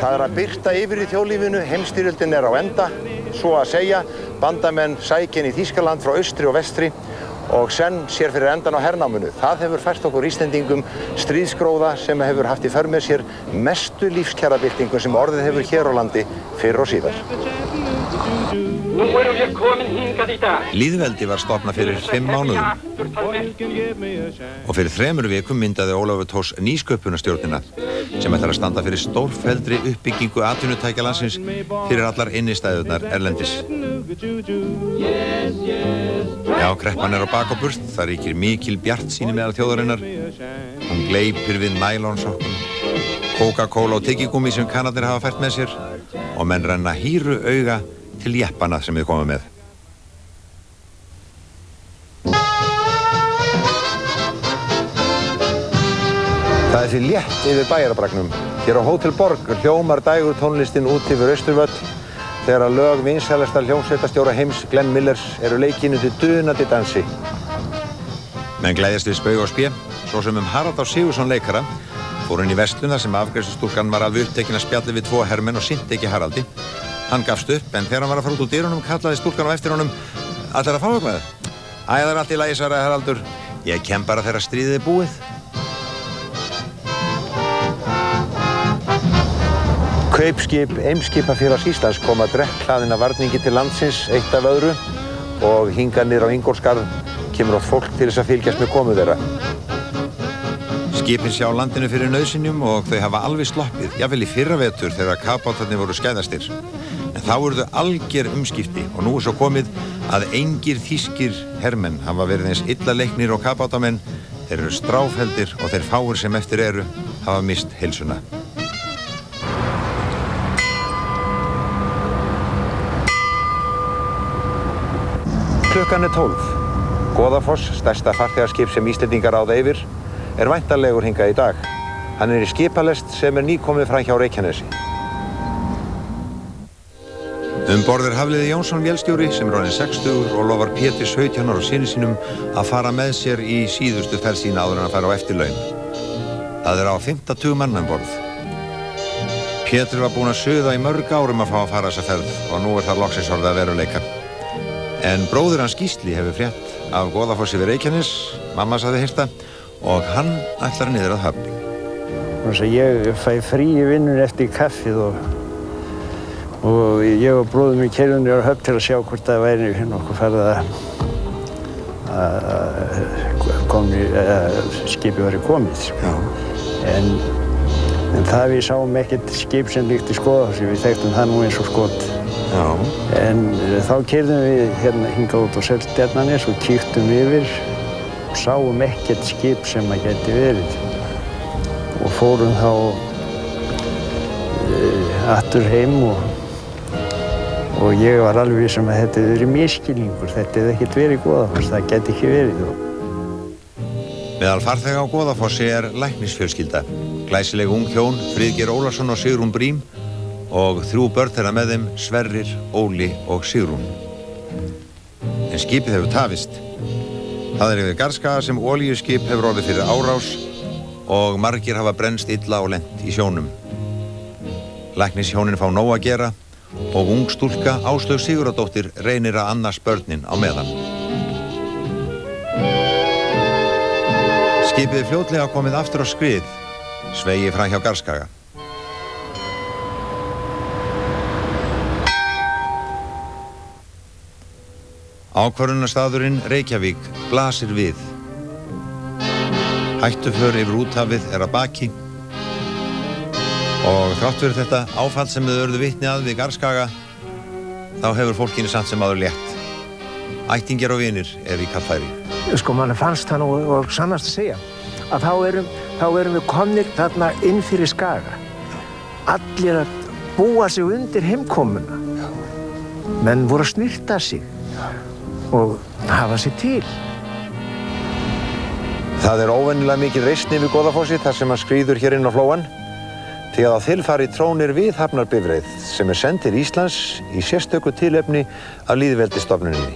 Það að birta yfir í þjóðlífinu, heimsstyrjöldin á enda, svo að segja, bandamenn sækja inn í Þýskaland frá austri og vestri og senn sér fyrir endan á hernáminu. Það hefur fært okkur Íslendingum stríðsgróða sem hefur haft í för með sér mestu lífskjarabyltingu sem orðið hefur hér á landi fyrr og síðar. Nú erum við komin hingað í dag. Lýðveldi var stofnað fyrir 5 mánuðum og fyrir 3 vikum myndaði Ólafur Thors nýsköpunarstjórnina sem ætlar að standa fyrir stórfelldri uppbyggingu atvinnutækja landsins fyrir allar innistæðurnar erlendis. Já, kreppan á bak og burt, það ríkir mikil bjartsýni meðal þjóðarinnar. Hún gleypir við nælonsokkun, Coca-Cola og tyggigúmí sem Kanadar hafa fært með sér og menn renna hýru auga til jeppana sem við komum með. Það er því létt yfir bæjarabragnum. Hér á Hótel Borg hljómar dægur tónlistin út yfir Austurvöll þegar að lög vinsælasta hljómsveitarstjóra heims Glenn Millers eru leikin undir dunandi dansi. Menn gleðjast við spaug og spé, svo sem Harald Á Sigurðsson leikara fór inn í versluna sem afgreiðslustúlkan var alveg upptekin að spjalli við 2 hermenn og sinnti ekki Haraldi. Hann gafst upp, en þegar hann var að fara út úr dyrunum kallaði stúlkan á eftir honum: "Ætlarðu að fá eitthvað?" "Æ, það er allt í lagi," svaraði Haraldur. "Ég kem bara þegar stríðið er búið." Kaupskip Eimskipafélags Íslands koma drekkhlaðina varningi til landsins eitt af öðru og hingað niður á Ingólfsgarð kemur oft fólk til þess að fylgjast með komu þeirra. Skipin sjá landinu fyrir nauðsynjum og þau hafa alveg sloppið, jafnvel í fyrravetur þegar kafbátarnir voru skæðastir. En þá urðu alger umskipti og nú er svo komið að engir þýskir hermenn hafa verið eins illa leiknir og kafbátamenn. Þeir eru stráfelldir og þeir fáir sem eftir eru hafa mist heilsuna. Klukkan er 12. Goðafoss, stærsta farþegaskip sem Íslendingar ráða yfir, er væntanlegur hingað í dag. Hann er í skipalest sem er nýkomið frá hjá Reykjanesi. Borð er Hafliði Jónsson vélstjóri sem er orðinn 60 og lofar Pétri 17 ára syni sínum að fara með sér í síðustu ferð sína áður en að fara á eftirlaun. Það er á 50 manna borð. Pétri var búinn að suða í mörg árum að fá að fara þessa ferð og nú er það loksins orðið að veruleika. En bróðir hans Gísli hefur frétt af Goðafossi við Reykjanes, mamma sagði hirta, og hann ætlar niður að Höfn. Ég fæ frí í vinnunni eftir kaffið og ég og bróðir minn keyrðum niður á Höfn til að sjá hvort það væri nokkuð farið að skipið væri komið. En það við sáum ekkert skip sem líkt í Goðafossi, við þekktum það nú eins og skot. En þá keyrðum við hingað út á Seltjarnarnes og kíktum yfir og sáum ekkert skip sem að gæti verið. Og fórum þá aftur heim og ég var alveg viss að þetta hefði verið misskilningur. Þetta hefði ekkert verið Goðafoss, það gæti ekki verið. Meðal farþega á Goðafossi er læknisfjölskylda. Glæsileg ung hjón, Friðgeir Ólafsson og Sigrún Brím, og 3 börn þeirra með þeim, Sverrir, Óli og Sigrún. En skipið hefur tafist. Það er yfir Garðskaga sem olíuskip hefur orðið fyrir árás og margir hafa brennst illa og lent í sjónum. Læknishjónin fá nóg að gera og ung stúlka, Áslaug Sigurðardóttir, reynir að annast börnin á meðan. Skipið er fljótlega komið aftur á skrið, sveigi fram hjá Garðskaga. Ákvörðunarstaðurinn Reykjavík blasir við. Hættuför yfir úthafið að baki og þrátt fyrir þetta áfall sem þau urðu vitni að við Garðskaga þá hefur fólkinu samt sem áður létt. Ættingjar og vinir í kappfæri. Sko, mann fannst það nú og sannast að segja að þá erum við komnir þarna inn fyrir Skaga. Allir að búa sig undir heimkomuna. Menn voru að snyrta sig og hafa sig til. Það óvenjulega mikið reisni við Goðafossi þar sem hann skríður hér inn á flóann því að á þilfari trónir viðhafnarbifreið sem send til Íslands í sérstöku tilefni af lýðveldisstofnuninni.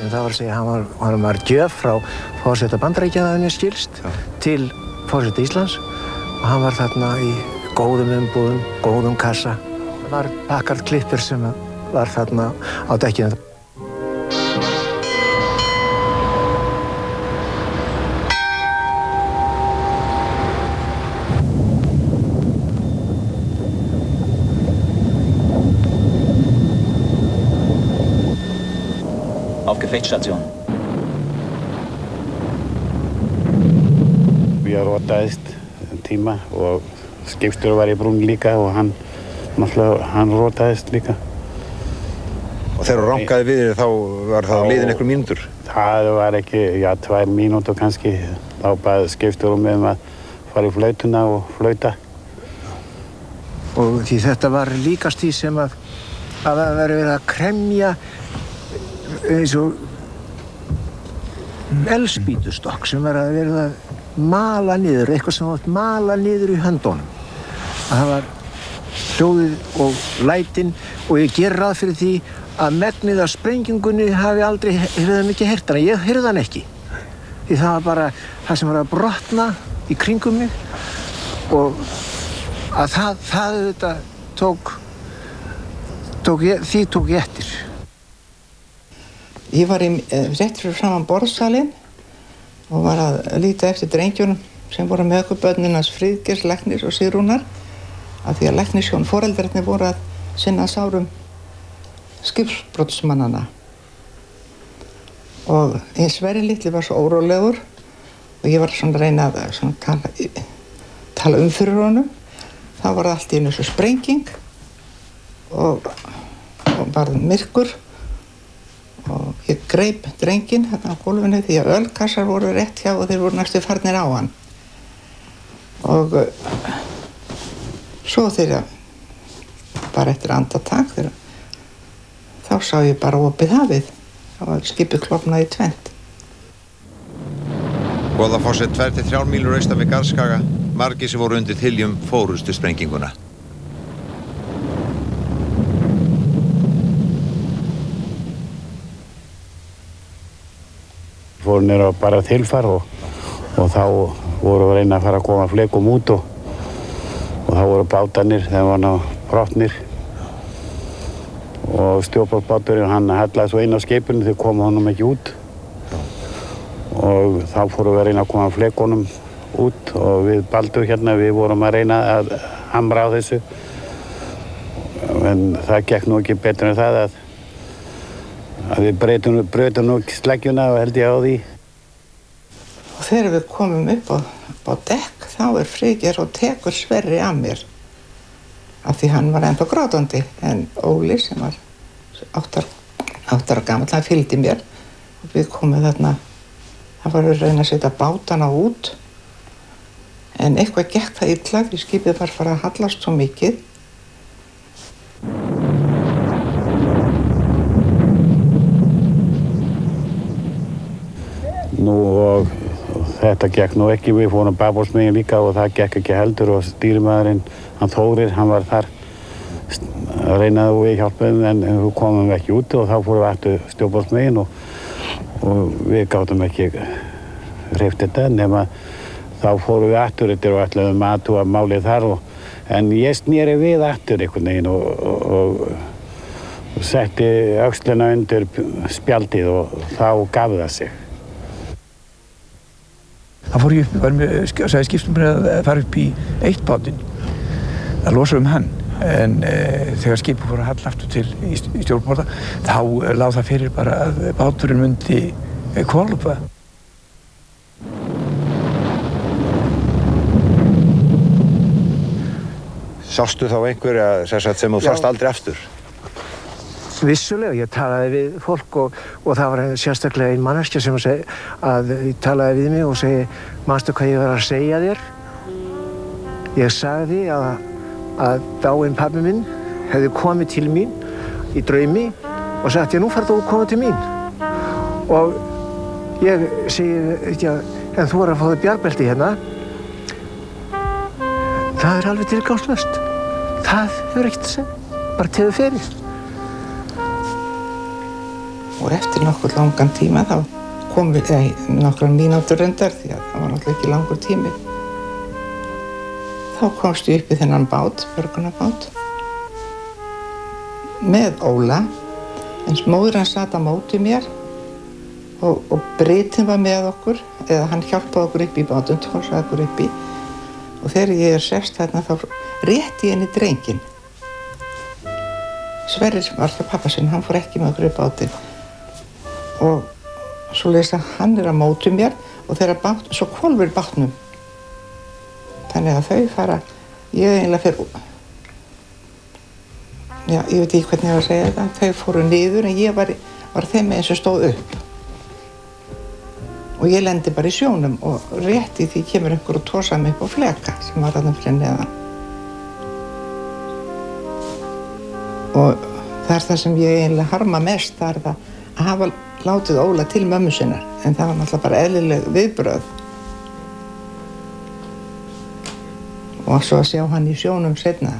Það var að segja að hann var gjöf frá forseta Bandaríkjanna skilst til forseta Íslands og hann var þarna í góðum umbúðum, góðum kassa. Það var Packard Clipper sem var þarna á dekkinu. Auf Gefechtsstation. Ég rotaðist tíma og skipstjóri var í brúnni líka og hann rotaðist líka. Og þegar þú rankaði við þér þá var það liðin einhver mínútur? Það var ekki, 2 mínútur kannski. Þá bað skipstjóri með að fara í flautuna og flauta. Og því þetta var líkast því sem að það væri verið að kremja eins og eldspýtustokk sem var að verið að mala niður, eitthvað sem var mala niður í höndunum. Það var hljóðið og lætin og ég ger ráð fyrir því að megnið af sprengingunni hefði ekki heyrt hana. Ég heyrði hann ekki. Því það var bara það sem var að brotna í kringum mig og að það þetta tók ég eftir. Ég var rétt fyrir framan borðsalinn og var að líta eftir drengjunum sem voru með okkur börnin hans Friðgeirs, Læknis og Sigrúnar af því að læknishjón foreldrarnir voru að sinna sárum skipsbrotsmannanna. Og Sverrir litli var svo órólegur og ég var svona að reyna að tala fyrir honum. Þá var það allt í einu svo sprenging og varð myrkur. Og ég greip drenginn hérna á gólfinu því að ölkassar voru rétt hjá og þeir voru næstu farnir á hann. Og svo þegar bara eftir andartak þá sá ég bara opið hafið. Það var skipið klofnað í tvennt. Goðafossi 2-3 mílur austan við Garðskaga. Margir sem voru undir Tiljum fórustu sprenginguna. Fóru niður á bara þilfar og þá voru að reyna að fara að koma flekum út og þá voru bátarnir, þeir voru ná brotnir og stjórnbáturinn hann hallaði svo inn á skipinu þegar komu honum ekki út og þá fóru við að reyna að koma flekunum út og við Baldur hérna við vorum að reyna að hamra á þessu en það gekk nú ekki betur en það að við brautum nú sleggjuna og held ég á því. Og þegar við komum upp á dekk þá Friðgeir og tekur Sverri af mér af því hann var ennþá grátandi en Óli sem var 8 ára gamall, hann fylgdi mér og við komum þarna það var að reyna að setja bátana út en eitthvað gekk það illa því skipið var farið að hallast svo mikið. Nú og þetta gekk nú ekki, við fórum babelsmegin líka og það gekk ekki heldur og stýrimaðurinn, hann Þórir, hann var þar að reyna og við hjálpaðum en við komum ekki út og þá fórum við aftur stjórnbólsmegin og við gátum ekki hreyft þetta nema þá fórum við aftur og ætluðum að athuga málið þar en ég sneri við aftur einhvern veginn og setti öxlina undir spjaldið og þá gaf það sig. Það fór ég upp, sagði skipstjórinn að fara upp í 1 bátinn að losa hann En þegar skipið fór að halla aftur til í stjórnborða, þá lá það fyrir bara að báturinn myndi hvolfa. Sástu þá einhverja sem þú sást aldrei aftur? Vissulega, ég talaði við fólk og það var sérstaklega ein manneskja sem talaði við mig og segi, manstu hvað ég var að segja þér? Ég sagði að dáinn pabbi minn hefði komið til mín í draumi og sagt, nú færðu að koma til mín. Og ég segi, en þú að fá þig bjargbelti hérna. Það alveg tilgangslaust. Það hefur ekkert að segja, bara tefur fyrir. Og eftir nokkur langan tíma þá kom við, nokkrar mínútur reyndar því að það var náttúrulega ekki langur tími. Þá komst ég upp í þennan bát, björgunarbát, með Óla, en móðir hann sat á móti mér og Britinn var með okkur, eða hann hjálpaði okkur upp í bátinn, tósaði okkur upp í. Og þegar ég sest þarna þá rétti ég henni drenginn. Sverrir sem var það pappa sinn, hann fór ekki með okkur upp bátinn. Og svo leysa hann á móti mér og þegar svo hvolfir bátnum. Þannig að þau fara, ég eiginlega fyrir, já, ég veit ekki hvernig ég var að segja þetta, þau fóru niður en ég var þeim með eins og stóð upp. Og ég lendi bara í sjónum og rétt í því kemur einhver og tósaði mig upp á fleka sem var þarna fyrir neðan. Og það það sem ég eiginlega harma mest, það það að hafa látið Óla til mömmu sinnar, en það var náttúrulega bara eðlileg viðbrögð. Og svo að sjá hann í sjónum seinna.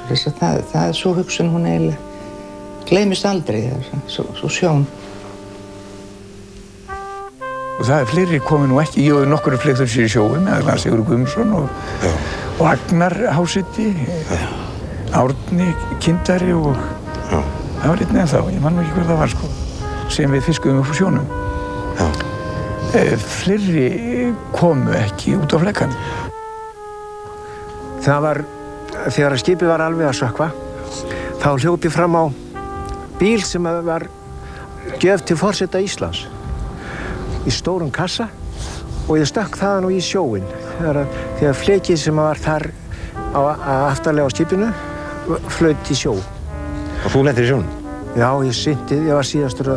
Það svo hugsun hún eiginlega gleymist aldrei, svo sjón. Og það fleiri komið nú ekki, ég og nokkur flektur sér í sjói, meðal Sigurður Guðmundsson og Agnar Hásetti, Árni Kindari og það var einn ennþá, ég man nú ekki hver það var sko, sem við fiskuðum upp á sjónum. Fleiri komu ekki út á flekan. Það var, þegar skipið var alveg að sökkva, þá hljóp ég fram á bíl sem var gjöf til forseta Íslands í stórum kassa og ég stökk þaðan og í sjóinn þegar flekið sem var þar aftarlega á skipinu flaut í sjó. Og þú lentir í sjónum? Já, ég var síðastur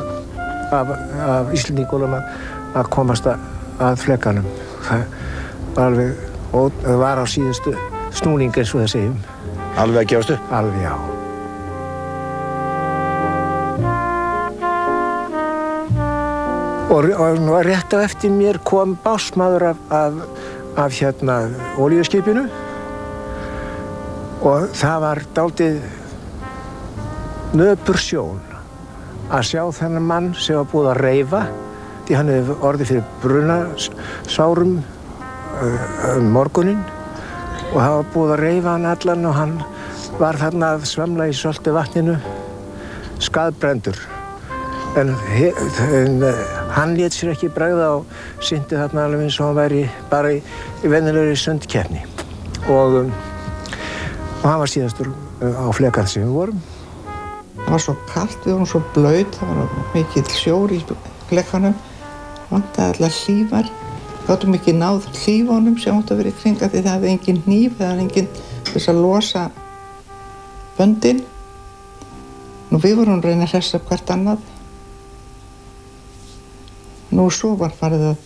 af Íslendingunum að komast að flekanum. Það var alveg, og það var á síðustu snúning eins og það segjum. Alveg að gefast upp? Alveg, já. Og rétt á eftir mér kom básmaður af olíuskipinu og það var dálítið nöpur sjón að sjá þennan mann sem var búið að reifa því hann hefði orðið fyrir brunasárum morguninn og það var búið að reifa hann allan og hann var þarna að svamla í söltu vatninu skaðbrendur. En hann lét sér ekki bregða og synti þarna alveg eins og hann væri bara í venjulegri sundkeppni. Og hann var síðastur á flekan sem við vorum. Það var svo kalt, við vorum svo blaut, það var mikill sjór í flekanum. Vantaði allar hlífar. Við gátum ekki náð hlífunum sem áttu að vera í kring af því það hafði engin hníf eða engin þess að losa böndin. Nú við vorum að reyna að hressa hvert annað. Nú svo var farið að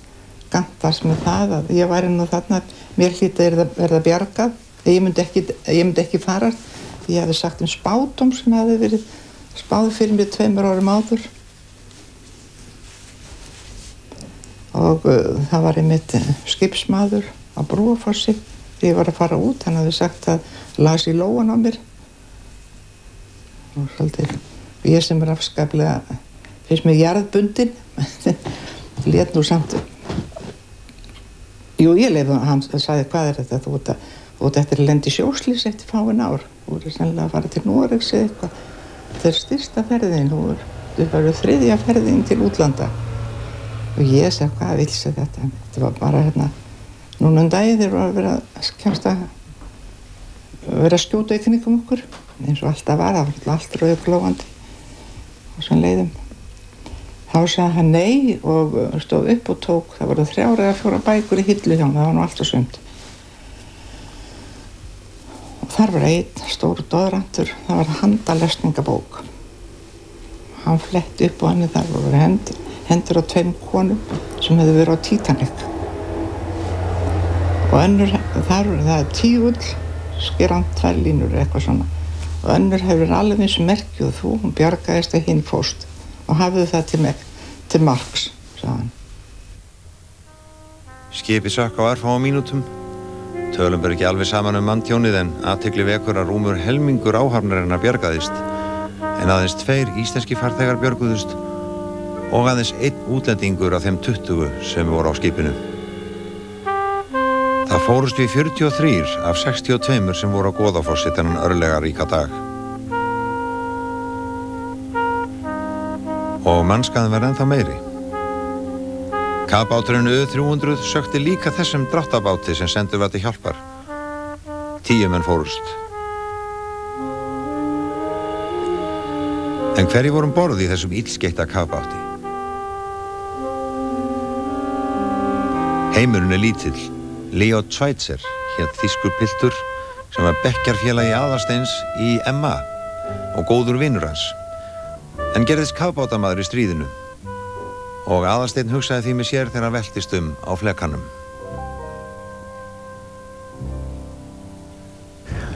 gantast með það að ég væri nú þarna, mér hlýtti að verða bjargað. Ég myndi ekki fara, ég hefði sagt spádóm sem hefði verið spáð fyrir mér 2 árum áður. Og það var einmitt skipsmaður á Brúafossi þegar ég var að fara út, hann hefði sagt að las í lóan á mér. Og svolítið, ég sem afskaplega, finnst mér jarðbundin, lét nú samt. Jú, ég leyfði hann, sagði hvað þetta, þú ert eftir að lenda í sjóslys eftir fáin ár. Þú ert sennilega að fara til Noregs eða eitthvað. Þetta er styrsta ferðin, þú verður 3. ferðin til útlanda. Og ég sagði, hvað vilse þetta? Þetta var bara núna daginn þegar var að vera að kemst að verið að skjóta í kringum okkur eins og alltaf var, það var allt rauðglóandi á þessum leiðum. Þá sagði hann nei og stóð upp og tók, það voru 3 eða 4 bækur í hillu hjá hann, það var nú allt og sumt. Og þar var einn stór doðrantur, það var handalesningabók. Hann fletti upp á henni, þar voru hendur á 2 konum sem hefðu verið á Titanic. Og önnur, það er tígull, skeran 2 línur eitthvað svona. Og önnur hefur alveg eins merki og þú, hún bjargaðist að hinn fórst og hafði það til marks, sagði hann. Skipið sökk á örfáum mínútum. Tölum ber ekki alveg saman manntjónið en athygli vekur að rúmur helmingur áhafnarinnar bjargaðist. En aðeins 2 íslenski farþegar björguðust og aðeins 1 útlendingur af þeim 20 sem voru á skipinu. Það fórust við 43 af 62 sem voru á Goðafossi þennan örlegaríka dag. Og mannskaðin var ennþá meiri. Kafbáturinn U-300 sökti líka þessum dráttabáti sem sendur var til hjálpar. 10 menn fórust. En hverjir voru borð í þessum illskeytta kafbáti? Heimurinn er lítill. Leo Schweitzer hét þýskur piltur sem var bekkjarfélagi Aðalsteins í MA og góður vinur hans. En gerðist kafbátamaður í stríðinu og Aðalsteinn hugsaði því með sér þegar hann veltist á flekanum.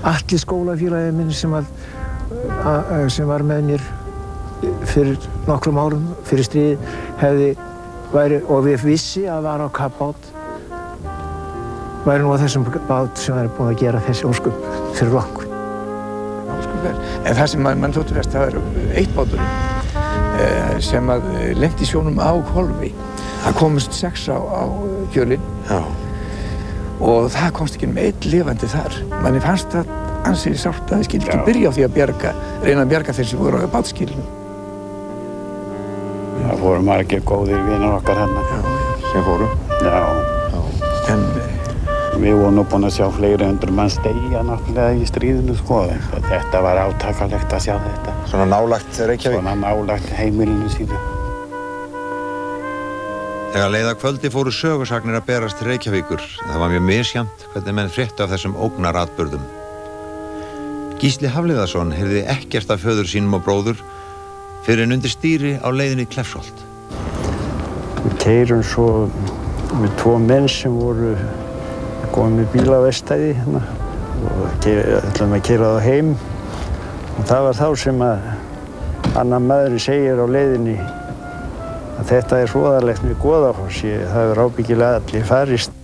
Atli skólafélagi minn sem var með mér fyrir nokkrum árum fyrir stríð og við vissi að var á kafbát væri nú á þessum bát sem væri búin að gera þessi ósköp fyrir okkur. En það sem mann þóttu verst, það var eitt báturinn sem að lenti sjónum á hvolfi. Það komust 6 á kjölinn. Já. Og það komst ekki með 1 lifandi þar. Manni fannst það ansið sárt að það skildi ekki byrja á því að reyna að bjarga þeir sem voru á bátskilinu. Það voru margir góðir vinir okkar hérna. Sem fóru? Já. En við vorum nú búin að sjá fleiri 100 mann steigja náttúrulega í stríðinu, sko. Þetta var átakanlegt að sjá þetta. Svona nálægt Reykjavík? Svona nálægt heimilinu sínu. Þegar leið að kvöldi fóru sögusagnir að berast til Reykjavíkur. Það var mjög misjafnt hvernig menn fréttu af þessum ógnaratburðum. Gísli Hafliðason heyrði ekkert af föður sínum og bróður fyrir en undir stýri á leiðinni Kleffsholt. Við keyrum svo með 2 menn sem voru komið með bíl á Vestæði hérna og ætlum að keyra þá heim og það var þá sem að annar maðurinn segir á leiðinni að þetta er hroðalegt með Goðafossi, það er ábyggilega allir farist.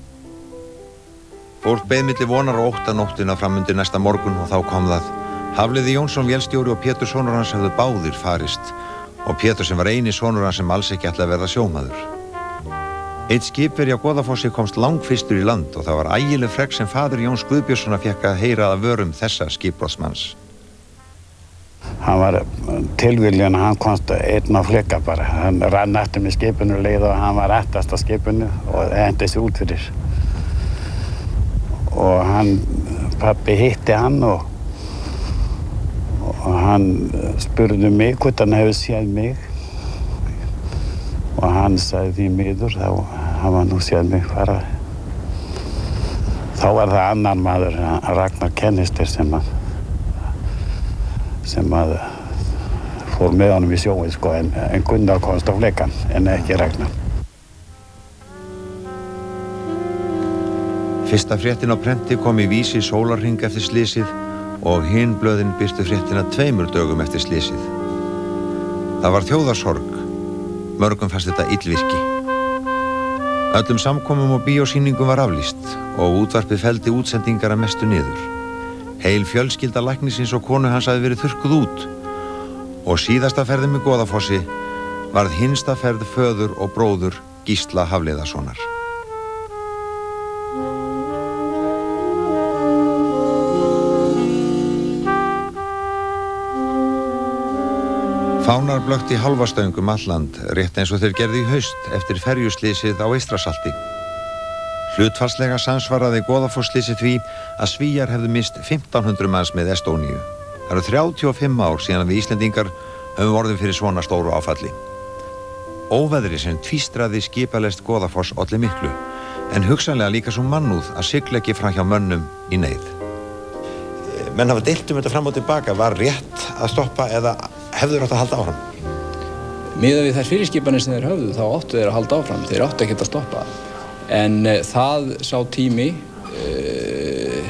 Fólk beið milli vonar og óttanóttina fram undir næsta morgun og þá kom það. Hafliði Jónsson vélstjóri og Pétur sonur hans hefðu báðir farist og Pétur sem var eini sonur hans sem alls ekki ætlaði að verða sjómaður. Eitt skipverji á Goðafossi komst langfyrstur í land og það var ægileg fregn sem faðir Jóns Guðbjörnssonar fékk að heyra að vörum þessa skipbrotsmanns. Hann var tilviljan að hann komst einn á fleka bara. Hann rann eftir með skipinu leið og hann var aftast á skipinu og hendi sig út fyrir. Og pabbi hitti hann og hann spurði mig hvort hann hefði séð mig. Og hann sagði því miður, hann var nú séð mig fara. Þá var það annar maður, Ragnar Kennister, sem að fór með honum í sjóin, sko, en Gunnar komst á flekan, en ekki Ragnar. Fyrsta fréttin á prenti kom í Vísi sólarhring eftir slysið og hin blöðin birtu fréttina 2 dögum eftir slysið. Það var þjóðarsorg. Mörgum fannst þetta illvirki. Öllum samkomum og bíósýningum var aflýst og útvarpið felldi útsendingar að mestu niður. Heil fjölskylda læknisins og konu hans hafði verið þurrkuð út og síðasta ferðin með Goðafossi varð hinsta ferð föður og bróður Gísla Hafliðasonar. Fánar blökti hálfastöngum alland, rétt eins og þeir gerði í haust eftir ferjuslysið á Eystrasalti. Hlutfallslega samsvaraði Goðafoss-slysið því að Svíar hefðu mist 1500 manns með Estóníu. Það eru 35 ár síðan við Íslendingar höfum orðið fyrir svona stóru áfalli. Óveðri sem tvístraði skipalest Goðafoss olli miklu, en hugsanlega líka svo mannúð að sigla ekki fram hjá mönnum í neyð. Menn hafa deilt þetta fram og tilbaka. Var rétt að stoppa eða hefðu átt að halda áfram? Miðað við þær fyrirskipanir sem þeir höfðu þá áttu þeir að halda áfram. Þeir áttu ekkert að stoppa. En það sá tími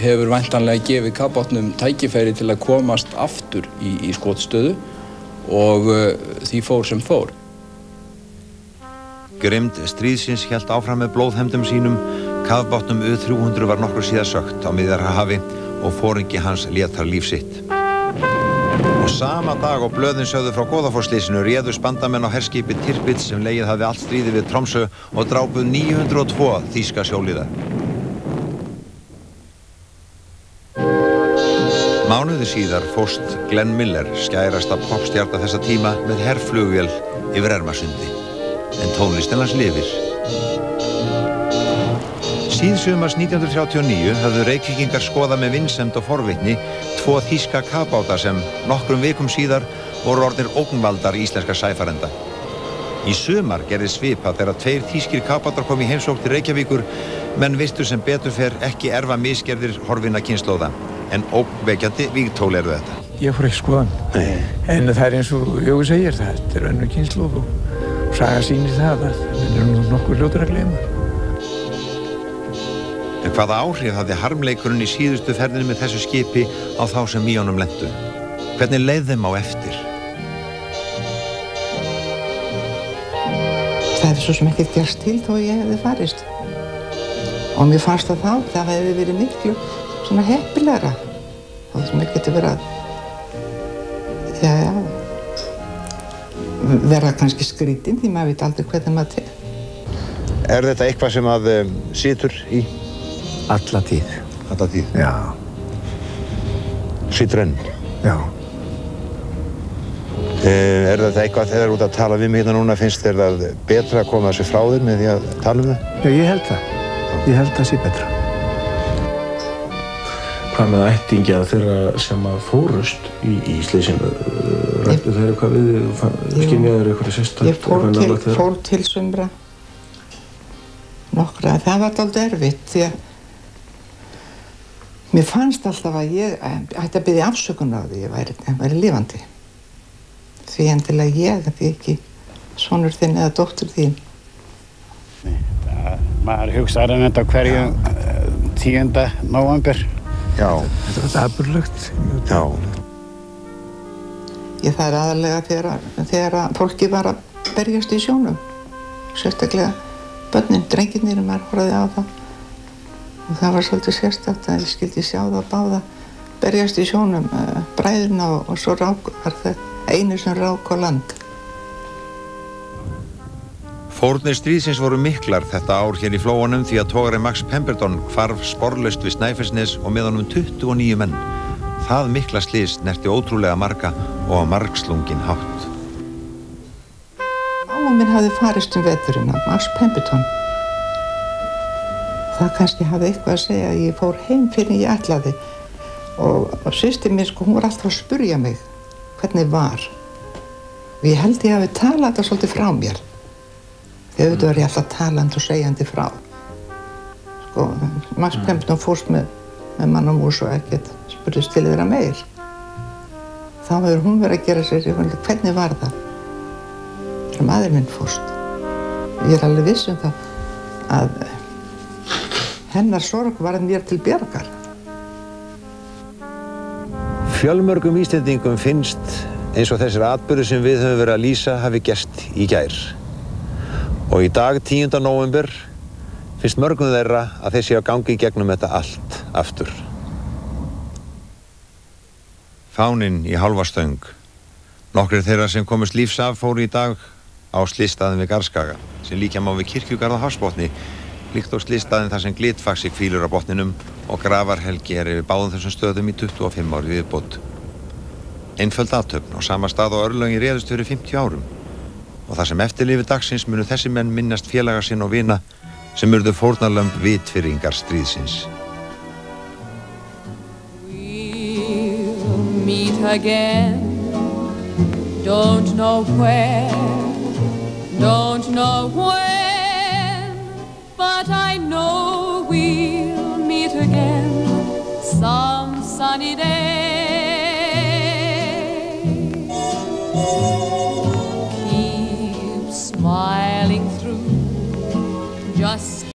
hefur væntanlega gefið kafbátnum tækifæri til að komast aftur í skotstöðu og því fór sem fór. Grimmd stríðsins hélt áfram með blóðhefndum sínum. Kafbátnum U-300 var nokkur síðar sökkt á Miðjarðarhafi og foringi hans lét þar líf sitt. Og sama dag og blöðin sögðu frá Goðafoss-slysinu réðust bandamenn á herskipi Tirpitz sem legið hafði allt stríðið við Tromsö og drápuð 902 þýska sjóliða. Mánuði síðar fórst Glenn Miller, skærasta popstjarna þessa tíma, með herflugvél yfir Ermarsundi. En tónlistin hans lifir. Síðsumars 1939 höfðu Reykvíkingar skoðað með vinsemd og forvitni 2 þýska kafbáta sem nokkrum vikum síðar voru orðnir ógnvaldar íslenska sæfarenda. Í sumar gerði svipað þegar 2 þýskir kafbátar kom í heimsókn til Reykjavíkur, menn virtu sem betur fer ekki erfa misgerðir horfinna kynslóða, en ógnvekjandi vígtól eru þetta. Ég fór ekki skoðan, en það er eins og Jói segir, þetta er önnur kynslóð og saga sýnir það að við erum nokkuð fljótir að gleyma. En hvaða áhrif hafði harmleikurinn í síðustu ferðinni með þessu skipi á þá sem í honum lentu? Hvernig leið þeim á eftir? Það hefði svo sem ekkert gerst til þó ég hefði farist. Og mér fannst það hefði verið miklu svona heppilegra. Það sem ekki getur verið að vera kannski skrítinn því maður veit aldrei hvernig maður til. Er þetta eitthvað sem að situr í? Alla tíð. Alla tíð? Já. Situr enn? Já. Er þetta eitthvað, þegar þú ert að tala við mig hérna núna, finnst þér það betra að koma þessu frá þér með því að tala það? Já, ég held það. Ég held það sé betra. Hvað með ættingja þeirra sem að fórust í slysinu? Rættu þeir eitthvað við, skynjaður eitthvað sérstakt? Ég fór til sumra. Nokkra. Það var dálítið erfitt því að mér fannst alltaf að ég ætti að biðja afsökunar á því ég væri lifandi. Því endilega ég, því ekki sonur þinn eða dóttur þín. Maður hugsaði þetta hverjum 10. nóvember. Já. Þetta var dapurlegt. Já. Það er aðalega þegar fólki var að berjast í sjónum. Sérstaklega börnin, drengirnir, maður horfði á það. Og það var svolítið sérstakt að ég skildi sjá það báða berjast í sjónum, bræðurna og svo var það einu sem rák á land. Fórnir stríðsins voru miklar þetta ár hér í flóanum því að togari Max Pemberton hvarf sporlaust við Snæfellsnes og með honum 29 menn. Það mikla slys snerti ótrúlega marga og á margslunginn hátt. Mágur minn hafði farist veturinn af Max Pemberton. Það kannski hafði eitthvað að segja að ég fór heim fyrir ég ætlaði. Og systir mín, hún var alltaf að spurja mig hvernig var. Og ég held ég hafi talað þetta svolítið frá mér. Því auðvitað var ég alltaf talandi og segjandi frá. Max Pemberton fórst með mann og mús og ekkert spurðist til þeirra meir. Þá hefur hún verið að gera sér, hvernig var það? Þegar maður minn fórst. Ég er alveg viss það að hennar sorg var mér til bjargar. Fjölmörgum Íslendingum finnst eins og þessir atburðir sem við höfum verið að lýsa hafi gerst í gær. Og í dag, 10. nóvember, finnst mörgum þeirra að þeir séu að gangi í gegnum þetta allt aftur. Fáninn í hálfa stöng. Nokkrir þeirra sem komust lífs af fóru í dag á slysstaðinn við Garðskaga, sem líkja má við kirkjugarð á hafsbotni, líkt á slysstaðinn þar sem glitfaxi hvílur á botninum og grafarhelgi er yfir báðum þessum stöðum í 25 ári viðbót. Einföld athöfn á sama stað og örlögin réðust fyrir 50 árum. Og það sem eftirlifi dagsins munu þessi menn minnast félaga sinn og vina sem urðu fórnarlömb vitfirringar stríðsins. We'll meet again, don't know where, don't know when, but I know we'll meet again some sunny day.